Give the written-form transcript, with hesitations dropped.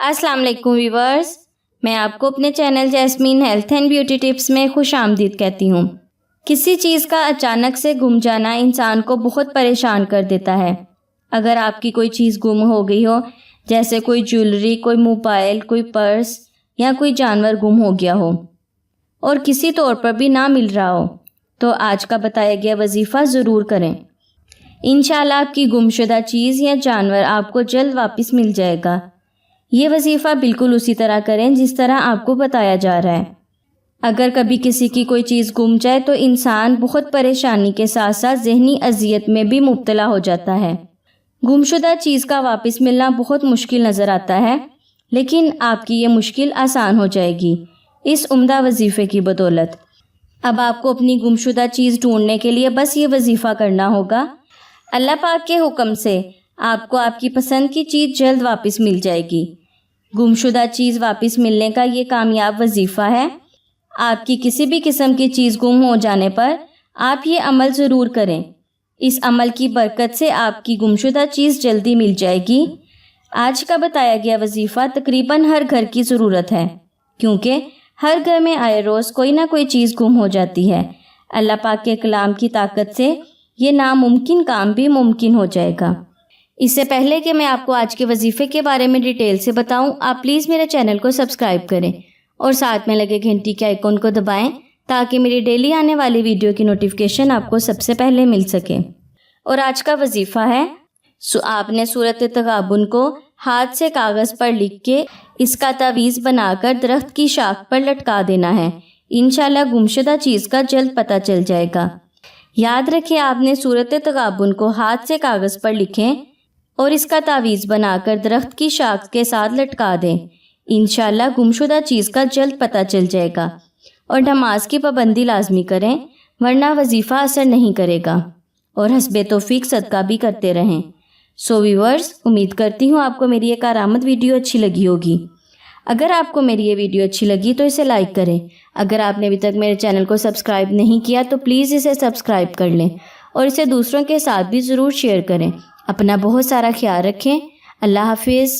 السلام علیکم ویورز، میں آپ کو اپنے channel jasmine health and beauty tips میں خوش آمدید کہتی ہوں۔ کسی چیز کا اچانک سے گم جانا انسان کو بہت پریشان کر دیتا ہے۔ اگر آپ کی کوئی چیز گم ہو گئی ہو، جیسے کوئی جیولری، کوئی موبائل، کوئی پرس یا کوئی جانور گم ہو گیا ہو اور کسی طور پر بھی نہ مل رہا ہو، تو آج کا بتایا گیا وظیفہ ضرور کریں۔ انشاءاللہ آپ کی گم شدہ چیز یا جانور آپ کو جلد واپس مل جائے گا۔ یہ وظیفہ بالکل اسی طرح کریں جس طرح آپ کو بتایا جا رہا ہے۔ اگر کبھی کسی کی کوئی چیز گم جائے تو انسان بہت پریشانی کے ساتھ ساتھ ذہنی اذیت میں بھی مبتلا ہو جاتا ہے۔ گمشدہ چیز کا واپس ملنا بہت مشکل نظر آتا ہے، لیکن آپ کی یہ مشکل آسان ہو جائے گی اس عمدہ وظیفے کی بدولت۔ اب آپ کو اپنی گمشدہ چیز ڈھونڈنے کے لیے بس یہ وظیفہ کرنا ہوگا۔ اللہ پاک کے حکم سے آپ کو آپ کی پسند کی چیز جلد واپس مل جائے گی۔ گمشدہ چیز واپس ملنے کا یہ کامیاب وظیفہ ہے۔ آپ کی کسی بھی قسم کی چیز گم ہو جانے پر آپ یہ عمل ضرور کریں۔ اس عمل کی برکت سے آپ کی گمشدہ چیز جلدی مل جائے گی۔ آج کا بتایا گیا وظیفہ تقریباً ہر گھر کی ضرورت ہے، کیونکہ ہر گھر میں آئے روز کوئی نہ کوئی چیز گم ہو جاتی ہے۔ اللہ پاک کے کلام کی طاقت سے یہ ناممکن کام بھی ممکن ہو جائے گا۔ اس سے پہلے کہ میں آپ کو آج کے وظیفے کے بارے میں ڈیٹیل سے بتاؤں، آپ پلیز میرے چینل کو سبسکرائب کریں اور ساتھ میں لگے گھنٹی کے آئیکن کو دبائیں تاکہ میری ڈیلی آنے والی ویڈیو کی نوٹیفیکیشن آپ کو سب سے پہلے مل سکے۔ اور آج کا وظیفہ ہے، آپ نے سورۃ تغابن کو ہاتھ سے کاغذ پر لکھ کے اس کا تعویذ بنا کر درخت کی شاخ پر لٹکا دینا ہے۔ انشاءاللہ گمشدہ چیز کا جلد پتہ چل جائے گا۔ یاد رکھیں، آپ نے سورۃ تغابن کو ہاتھ سے کاغذ پر لکھیں اور اس کا تعویذ بنا کر درخت کی شاخ کے ساتھ لٹکا دیں۔ انشاءاللہ گمشدہ چیز کا جلد پتہ چل جائے گا۔ اور نماز کی پابندی لازمی کریں، ورنہ وظیفہ اثر نہیں کرے گا، اور حسب توفیق صدقہ بھی کرتے رہیں۔ سو ویورز، امید کرتی ہوں آپ کو میری یہ کارآمد ویڈیو اچھی لگی ہوگی۔ اگر آپ کو میری یہ ویڈیو اچھی لگی تو اسے لائک کریں۔ اگر آپ نے ابھی تک میرے چینل کو سبسکرائب نہیں کیا تو پلیز اسے سبسکرائب کر لیں اور اسے دوسروں کے ساتھ بھی ضرور شیئر کریں۔ اپنا بہت سارا خیال رکھیں۔ اللہ حافظ۔